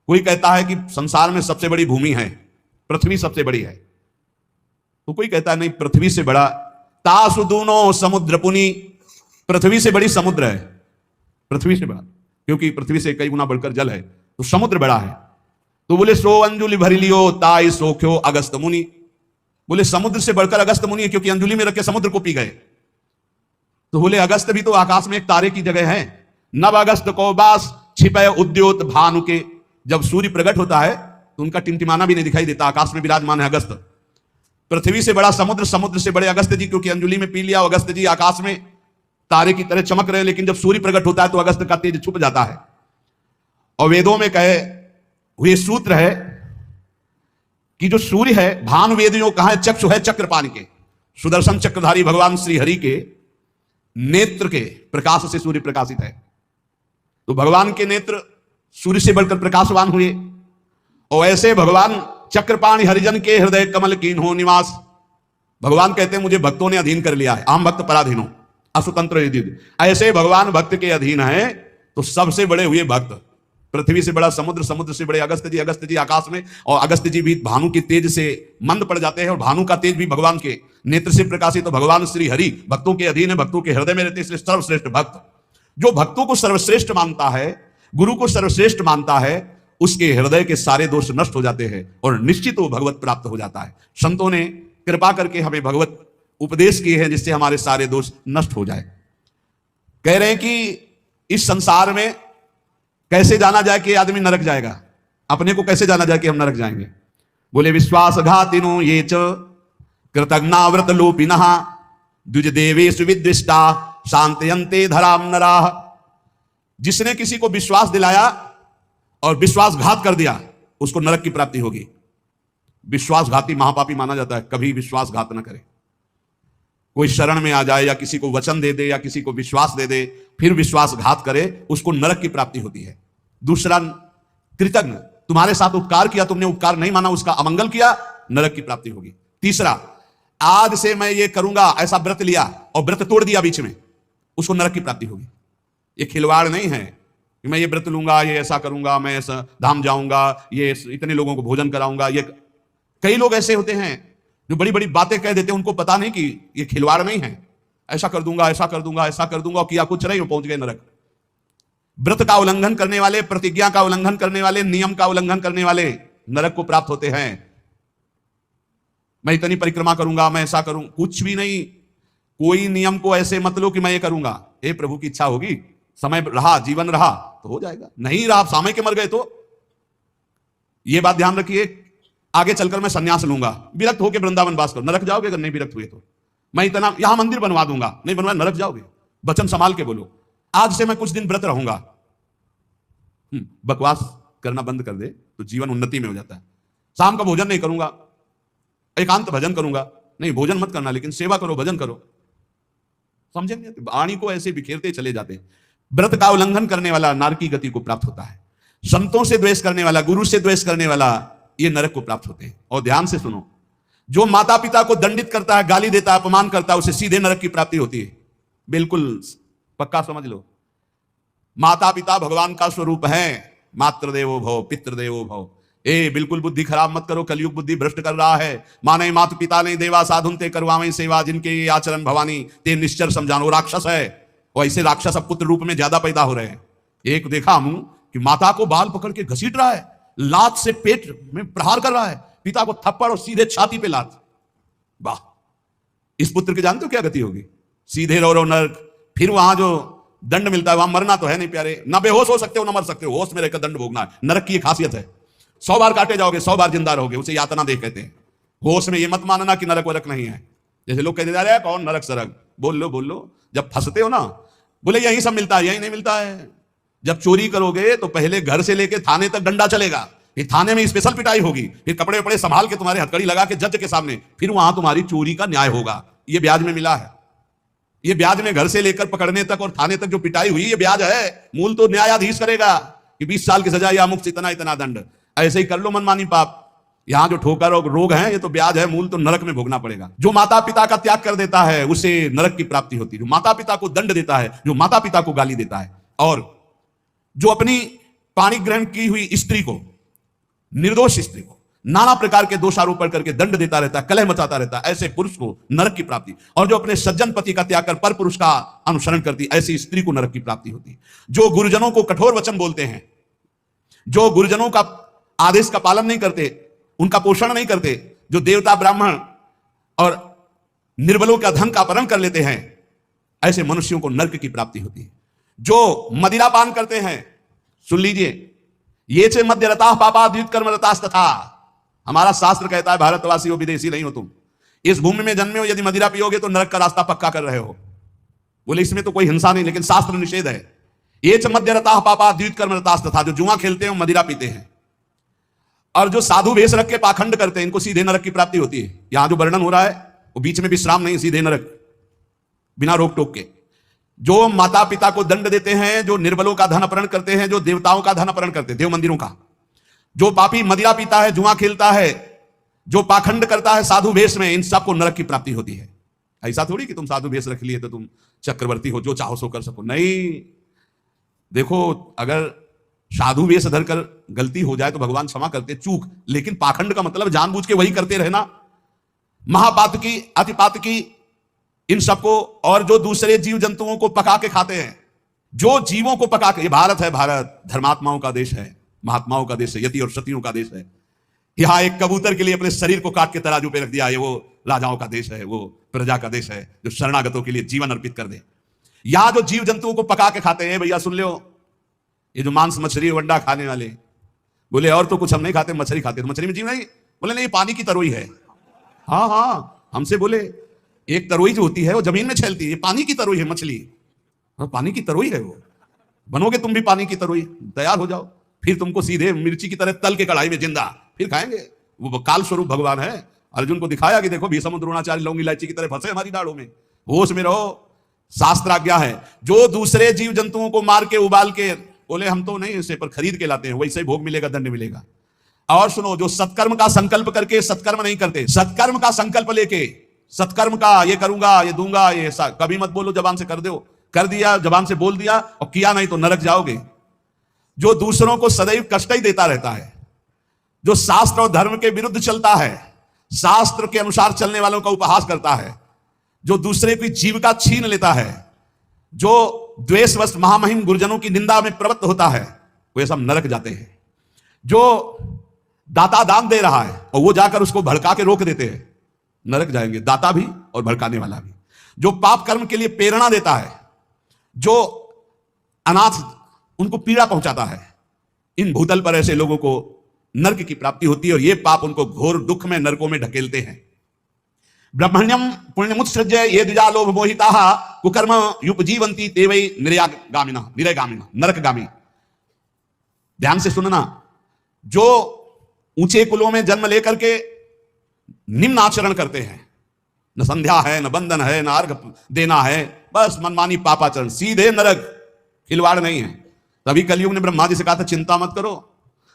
कोई कहता है कि संसार में सबसे बड़ी भूमि है, पृथ्वी सबसे बड़ी है, तो कोई कहता है नहीं, पृथ्वी से बड़ा तासु दोनों समुद्र पुनी, पृथ्वी से बड़ी समुद्र है, पृथ्वी से बड़ा, क्योंकि पृथ्वी से कई गुना बढ़कर जल है, तो समुद्र बड़ा है। तो बोले सो अंजुलि भरी लियो ताई सोख्यो अगस्त मुनि, बोले समुद्र से बढ़कर अगस्त मुनि है, क्योंकि अंजुलि में रख के समुद्र को पी गए। तो बोले अगस्त भी तो आकाश में एक तारे की जगह है। नव अगस्त को बास छिपे उद्योत भानु के, जब सूर्य प्रकट होता है तो उनका टिमटिमाना भी नहीं दिखाई देता, आकाश में विराजमान है अगस्त। पृथ्वी से बड़ा समुद्र, समुद्र से बड़े अगस्त जी, क्योंकि अंजुलि में पी लिया। अगस्त जी आकाश में तारे की तरह चमक रहे, लेकिन जब सूर्य प्रकट होता है तो अगस्त का तेज छुप जाता है। और वेदों में कहे हुए सूत्र है कि जो सूर्य है, भानु वेदियों कहा है, चक्षु है चक्रपाणि के, सुदर्शन चक्रधारी भगवान श्री हरि के नेत्र के प्रकाश से सूर्य प्रकाशित है। तो भगवान के नेत्र सूर्य से बढ़कर प्रकाशवान हुए। और ऐसे भगवान चक्रपाणि हरिजन के हृदय कमल कीन हो निवास, भगवान कहते हैं मुझे भक्तों ने अधीन कर लिया है, आम भक्त पराधीन हो असुतंत्र यदि, ऐसे भगवान भक्त के अधीन है। तो सबसे बड़े हुए भक्त, पृथ्वी से बड़ा समुद्र, समुद्र से बड़े अगस्त जी आकाश में, और अगस्त जी भी भानु के तेज से मंद पड़ जाते हैं, और भानु का तेज भी भगवान के नेत्र से प्रकाशित। तो भगवान श्री हरि भक्तों के अधीन है, भक्तों के हृदय में रहते, इसलिए सर्वश्रेष्ठ भक्त। जो भक्तों को सर्वश्रेष्ठ मानता है, गुरु को सर्वश्रेष्ठ मानता है, उसके हृदय के सारे दोष नष्ट हो जाते हैं और निश्चित वो भगवत प्राप्त हो जाता है। संतों ने कृपा करके हमें भगवत उपदेश किए हैं जिससे हमारे सारे दोष नष्ट हो जाए। कह रहे हैं कि इस संसार में कैसे जाना जाए कि आदमी नरक जाएगा, अपने को कैसे जाना जाए कि हम नरक जाएंगे। बोले विश्वासघातिनो ये च कृतज्ञाव्रत लोपिनः द्विज देवेषु विद्विष्टा शांतयन्ते धराम नराः। जिसने किसी को विश्वास दिलाया और विश्वासघात कर दिया, उसको नरक की प्राप्ति होगी। विश्वासघाती महापापी माना जाता है, कभी विश्वासघात न करे। कोई शरण में आ जाए या किसी को वचन दे दे या किसी को विश्वास दे दे फिर विश्वासघात करे, उसको नरक की प्राप्ति होती है। दूसरा, कृतज्ञ, तुम्हारे साथ उपकार किया, तुमने उपकार नहीं माना, उसका अमंगल किया, नरक की प्राप्ति होगी। तीसरा, आज से मैं ये करूंगा, ऐसा व्रत लिया और व्रत तोड़ दिया बीच में, उसको नरक की प्राप्ति होगी। ये खिलवाड़ नहीं है कि मैं ये व्रत लूंगा, ये ऐसा करूंगा, मैं ऐसा धाम जाऊंगा, ये इतने लोगों को भोजन कराऊंगा। ये कई लोग ऐसे होते हैं जो बड़ी बड़ी बातें कह देते हैं, उनको पता नहीं कि ये खिलवाड़ नहीं है। ऐसा कर दूंगा, ऐसा कर दूंगा, ऐसा कर दूंगा, और किया कुछ नहीं, पहुंच गए नरक। व्रत का उल्लंघन करने वाले, प्रतिज्ञा का उल्लंघन करने वाले, नियम का उल्लंघन करने वाले नरक को प्राप्त होते हैं। मैं इतनी परिक्रमा करूंगा, मैं ऐसा करूं, कुछ भी नहीं। कोई नियम को ऐसे मत लो कि मैं ये करूंगा, हे प्रभु की इच्छा होगी, समय रहा, जीवन रहा तो हो जाएगा, नहीं रहा, सामय के मर गए तो। ये बात ध्यान रखिए, आगे चलकर मैं सन्यास लूंगा, विरक्त होकर वृंदावन वास करो, नरक जाओगे। अगर नहीं विरक्त हुए तो मैं इतना यहां मंदिर बनवा दूंगा, नहीं बनवा, नरक जाओगे। वचन संभाल के बोलो, आज से मैं कुछ दिन व्रत रहूंगा। बकवास करना बंद कर दे तो जीवन उन्नति में हो जाता है। शाम का भोजन नहीं करूंगा, एकांत भजन करूंगा, नहीं भोजन मत करना, लेकिन सेवा करो, भजन करो। समझेंगे? वाणी को ऐसे बिखेरते चले जाते हैं। व्रत का उल्लंघन करने वाला नारकी गति को प्राप्त होता है। संतों से द्वेष करने वाला, गुरु से द्वेष करने वाला, ये नरक को प्राप्त होते हैं। और ध्यान से सुनो, जो माता पिता को दंडित करता है, गाली देता है, अपमान करता है, उसे सीधे नरक की प्राप्ति होती है। बिल्कुल पक्का समझ लो। माता पिता भगवान का स्वरूप है। मातृदेवो भव पितृदेवो भव। बिल्कुल बुद्धि खराब मत करो, कलयुग बुद्धि भ्रष्ट कर रहा है। माने मात पिता ने देवा साधुन ते करवावें सेवा, जिनके ये आचरण भवानी ते निश्चर समझानो। राक्षस है, और ऐसे राक्षस अब पुत्र रूप में ज्यादा पैदा हो रहे हैं। एक देखा हूं कि माता को बाल पकड़ के घसीट रहा है, लात से पेट में प्रहार कर रहा है, पिता को थप्पड़ और सीधे छाती पे लात। वाह, इस पुत्र के जानते हो क्या गति होगी? सीधे रो नरक। फिर वहां जो दंड मिलता है, वहां मरना तो है नहीं प्यारे, ना बेहोश हो सकते हो ना मर सकते हो, होश में रहकर दंड भोगना है। नरक की एक खासियत है, 100 बार काटे जाओगे, 100 बार जिंदा रहोगे, उसे यातना देख कहते हैं। होश में ये मत मानना कि नरक वरक नहीं है। जैसे लोग कहते जा रहे हैं कौन नरक सरक, बोल लो, जब फंसते हो ना, बोले यही सब मिलता है, यही नहीं मिलता है। जब चोरी करोगे तो पहले घर से लेके थाने तक डंडा चलेगा, फिर थाने में स्पेशल पिटाई होगी, फिर कपड़े वपड़े संभाल के तुम्हारे हथकड़ी लगा के जज के सामने, फिर वहां तुम्हारी चोरी का न्याय होगा। ये ब्याज में मिला है। ये ब्याज में घर से लेकर पकड़ने तक और थाने तक जो पिटाई हुई, ये ब्याज है। मूल तो न्यायाधीश करेगा कि 20 साल की सजा या मुक्त इतना इतना दंड। ऐसे ही कर लो मनमानी पाप। यहां जो ठोकर और रोग है, ये तो ब्याज है, मूल तो नरक में भोगना पड़ेगा। जो माता पिता का त्याग कर देता है उसे नरक की प्राप्ति होती है। जो माता पिता को दंड देता है, जो माता पिता को गाली देता है, और जो अपनी पाणी ग्रहण की हुई स्त्री को निर्दोष स्त्री को नाना प्रकार के दोषारोपण करके दंड देता रहता है, कलह मचाता रहता है, ऐसे पुरुष को नरक की प्राप्ति। और जो अपने सज्जन पति का त्याग कर पर पुरुष का अनुसरण करती, ऐसी स्त्री को नरक की प्राप्ति होती। जो गुरुजनों को कठोर वचन बोलते हैं, जो गुरुजनों का आदेश का पालन नहीं करते, उनका पोषण नहीं करते, जो देवता ब्राह्मण और निर्बलों का धन का अपहरण कर लेते हैं, ऐसे मनुष्यों को नरक की प्राप्ति होती है। जो मदिरा पान करते हैं, सुन लीजिए, ये चे मध्य रता पापा द्वित कर्म रतास तथा। हमारा शास्त्र कहता है भारतवासी हो, विदेशी नहीं हो तुम, इस भूमि में जन्मे हो, यदि मदिरा पियोगे तो नरक का रास्ता पक्का कर रहे हो। बोले इसमें तो कोई हिंसा नहीं, लेकिन शास्त्र निषेध है। ये च मध्य रता पापा द्वित कर्म रतास तथा। जो जुआ खेलते हैं, मदिरा पीते हैं, और जो साधु वेश रख के पाखंड करते हैं, इनको सीधे नरक की प्राप्ति होती है। यहां जो वर्णन हो रहा है वो बीच में विश्राम नहीं, सीधे नरक, बिना रोक टोक के। जो माता पिता को दंड देते हैं, जो निर्बलों का धन अपहरण करते हैं, जो देवताओं का धन अपहरण करते हैं, देव मंदिरों का, जो पापी मदिरा पीता है, जुआ खेलता है, जो पाखंड करता है साधु वेश में, इन सबको नरक की प्राप्ति होती है। ऐसा थोड़ी कि तुम साधु वेश रख लिए तो तुम चक्रवर्ती हो, जो चाहो सो कर सको, नहीं। देखो, अगर साधु वेश धरकर गलती हो जाए तो भगवान क्षमा करते, चूक, लेकिन पाखंड का मतलब जानबूझ के वही करते रहना, महापातकी, अतिपातकी, इन सबको। और जो दूसरे जीव जंतुओं को पका के खाते हैं, जो जीवों को पका के, ये भारत है, भारत धर्मात्माओं का देश है, महात्माओं का देश है, यति और सतियों का देश है। यहां एक कबूतर के लिए अपने शरीर को काट के तराजू पे रख दिया, ये वो राजाओं का देश है, वो प्रजा का देश है, जो शरणागतों के लिए जीवन अर्पित कर दे। यहां जो जीव जंतुओं को पका के खाते हैं, भैया सुन लो, ये जो मांस मछली वंडा खाने वाले, बोले और तो कुछ हम नहीं खाते, मछली खाते। तो मछली में जीव नहीं? बोले नहीं, पानी की तरोई है। हाँ हाँ, हमसे बोले एक तरोई जो होती है वो जमीन में छेलती है, ये पानी की तरोई है मछली। हाँ, पानी की तरोई है वो। बनोगे तुम भी पानी की तरोई, तैयार हो जाओ, फिर तुमको सीधे मिर्ची की तरह तल के कढ़ाई में जिंदा फिर खाएंगे। वो काल स्वरूप भगवान है। अर्जुन को दिखाया कि देखो भीष्म द्रोणाचार्य लौंग इलायची की तरह फंसे हमारी दाढ़ों में, होश में रहो, शास्त्र आज्ञा है। जो दूसरे जीव जंतुओं को मार के उबाल के बोले हम तो नहीं इसे पर खरीद के लाते हैं, वैसे ही भोग मिलेगा, दंड मिलेगा। और सुनो, जो सत्कर्म का संकल्प करके सत्कर्म नहीं करते, सत्कर्म का संकल्प लेके, सत्कर्म का ये करूंगा, ये दूंगा, ये कभी मत बोलो, जबान से कर दो, कर दिया, जबान से बोल दिया और किया नहीं तो नरक जाओगे। जो दूसरों को सदैव कष्ट ही देता रहता है, जो शास्त्र और धर्म के विरुद्ध चलता है, शास्त्र के अनुसार चलने वालों का उपहास करता है, जो दूसरे की जीविका छीन लेता है, जो द्वेषवश महामहिम गुरुजनों की निंदा में प्रवृत्त होता है, वे सब नरक जाते हैं। जो दाता दान दे रहा है और वो जाकर उसको भड़का के रोक देते हैं, नरक जाएंगे, दाता भी और भड़काने वाला भी। जो पाप कर्म के लिए प्रेरणा देता है, जो अनाथ उनको पीड़ा पहुंचाता है, इन भूतल पर ऐसे लोगों को नरक की प्राप्ति होती है और ये पाप उनको घोर दुख में, नरकों में ढकेलते हैं। ब्रह्मण्यम पुण्यमुत्सृज्य ये द्विजा लोभ मोहिताः कुकर्म युपजीवन्ति ते वै निरयगामिनः नरकगामी। ध्यान से सुनना, जो ऊंचे कुलों में जन्म लेकर के निम्न आचरण करते हैं, न संध्या है, न बंधन है, न अर्घ देना है, बस मनमानी पापाचरण, सीधे नरक, खिलवाड़ नहीं है। तभी कलयुग ने ब्रह्मा जी से कहा था चिंता मत करो।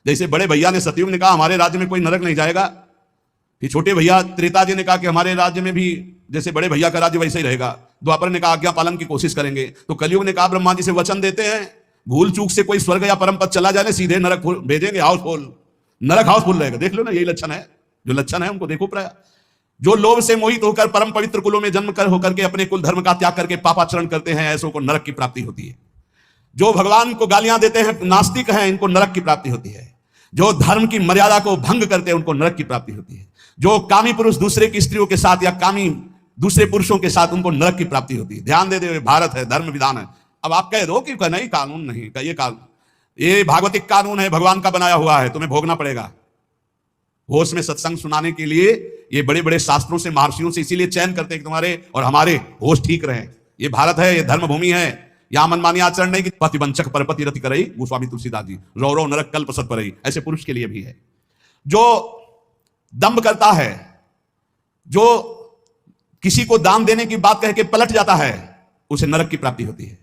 जैसे बड़े भैया ने सतयुग ने कहा हमारे राज्य में कोई नरक नहीं जाएगा, फिर छोटे भैया त्रेता जी ने कहा कि हमारे राज्य में भी जैसे बड़े भैया का राज्य वैसे ही रहेगा। द्वापर ने कहा आज्ञा पालन की कोशिश करेंगे। तो कलयुग ने कहा ब्रह्मा जी से वचन देते हैं, भूल चूक से कोई स्वर्ग या परम पद चला जाए, सीधे नरक भेजेंगे, हाउसफुल, नरक हाउसफुल रहेगा। देख लो ना, यही लक्षण है, जो लक्षण है उनको देखो प्राय। जो लोभ से मोहित होकर परम पवित्र कुलों में जन्म कर होकर के अपने कुल धर्म का त्याग करके पापाचरण करते हैं, ऐसों को नरक की प्राप्ति होती है। जो भगवान को गालियां देते हैं, नास्तिक हैं, इनको नरक की प्राप्ति होती है। जो धर्म की मर्यादा को भंग करते हैं, उनको नरक की प्राप्ति होती है। जो कामी पुरुष दूसरे की स्त्रियों के साथ या कामी दूसरे पुरुषों के साथ, उनको नरक की प्राप्ति होती है। ध्यान दे दे, भारत है, धर्म विधान है। अब आप कह दो कि नहीं कानून नहीं, ये कानून, ये भागवतिक कानून है, भगवान का बनाया हुआ है, तुम्हें भोगना पड़ेगा। होश में सत्संग सुनाने के लिए ये बड़े बड़े शास्त्रों से, महर्षियों से इसीलिए चयन करते हैं कि तुम्हारे और हमारे होश ठीक रहे। ये भारत है, ये धर्म भूमि है, यहां मनमानी आचरण नहीं कि पतिवंचक परपति रति करई, गोस्वामी तुलसीदास जी, रौ नरक कल्प सत परई, ऐसे पुरुष के लिए भी है। जो दंभ करता है, जो किसी को दान देने की बात कह के पलट जाता है, उसे नरक की प्राप्ति होती है।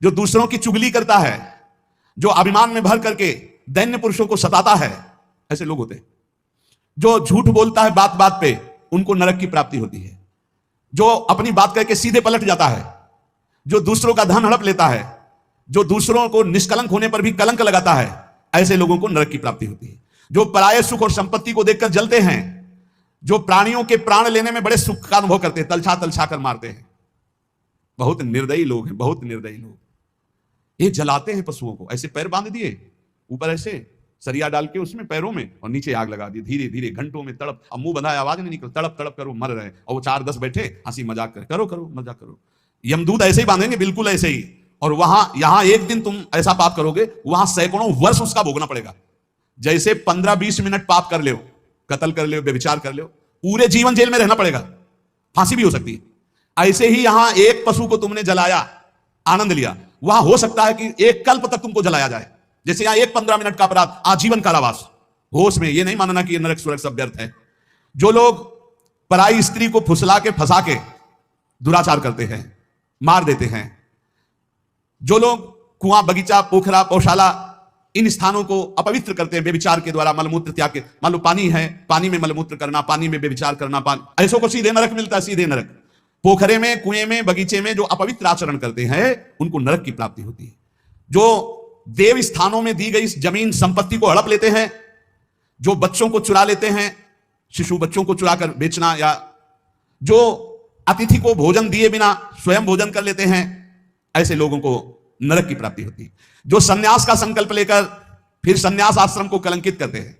जो दूसरों की चुगली करता है, जो अभिमान में भर करके दैन्य पुरुषों को सताता है, ऐसे लोग होते हैं। जो झूठ बोलता है बात बात पे, उनको नरक की प्राप्ति होती है। जो अपनी बात कह के सीधे पलट जाता है, जो दूसरों का धन हड़प लेता है, जो दूसरों को निष्कलंक होने पर भी कलंक लगाता है, ऐसे लोगों को नरक की प्राप्ति होती है। जो पराये सुख और संपत्ति को देखकर जलते हैं, जो प्राणियों के प्राण लेने में बड़े सुख का अनुभव करते हैं, तलछा तलछा कर मारते हैं। बहुत निर्दयी लोग हैं, बहुत निर्दयी लोग। ये जलाते हैं पशुओं को, ऐसे पैर बांध दिए, ऊपर ऐसे सरिया डाल के उसमें पैरों में, और नीचे आग लगा दी। धीरे धीरे घंटों में तड़प, अब मुंह बंधा, आवाज नहीं निकल, तड़प तड़प करो, मर रहे हैं। और वो 4-10 बैठे हंसी मजाक कर, करो करो मजाक करो। यमदूत ऐसे ही बांधेंगे, बिल्कुल ऐसे ही। और वहां यहां एक दिन तुम ऐसा पाप करोगे, वहां सैकड़ों वर्ष उसका भोगना पड़ेगा। जैसे 15-20 मिनट पाप कर ले, कत्ल कर ले, व्यभिचार कर ले, पूरे जीवन जेल में रहना पड़ेगा, फांसी भी हो सकती है। ऐसे ही यहां एक पशु को तुमने जलाया, आनंद लिया, वहां हो सकता है कि एक कल्प तक तुमको जलाया जाए। जैसे यहां एक 15 मिनट का अपराध, आजीवन कारावास। होश में ये नहीं मानना कि नरक स्वर्ग सब व्यर्थ है। जो लोग पराई स्त्री को फुसला के फंसा के दुराचार करते हैं, मार देते हैं, जो लोग कुआं, बगीचा, पोखरा, पौशाला, इन स्थानों को अपवित्र करते हैं व्यभिचार के द्वारा, मलमूत्र त्याग के। मान लो पानी है, पानी में मलमूत्र करना, पानी में व्यभिचार करना, ऐसों को सीधे नरक मिलता है, सीधे नरक। पोखरे में, कुएं में, बगीचे में जो अपवित्र आचरण करते हैं, उनको नरक की प्राप्ति होती है। जो देव स्थानों में दी गई जमीन संपत्ति को हड़प लेते हैं, जो बच्चों को चुरा लेते हैं, शिशु बच्चों को चुरा कर बेचना, या जो अतिथि को भोजन दिए बिना स्वयं भोजन कर लेते हैं, ऐसे लोगों को नरक की प्राप्ति होती है। जो सन्यास का संकल्प लेकर फिर सन्यास आश्रम को कलंकित करते हैं,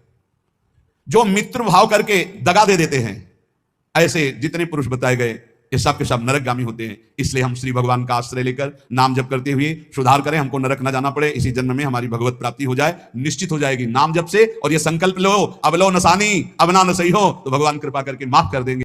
जो मित्र भाव करके दगा दे देते हैं, ऐसे जितने पुरुष बताए गए, ये सब के सब नरकगामी होते हैं। इसलिए हम श्री भगवान का आश्रय लेकर नाम जप करते हुए सुधार करें, हमको नरक न जाना पड़े, इसी जन्म में हमारी भगवत प्राप्ति हो जाए, निश्चित हो जाएगी नाम जप से। और ये संकल्प लो, अब लो नसानी, अब ना न सही हो, तो भगवान कृपा करके माफ कर देंगे।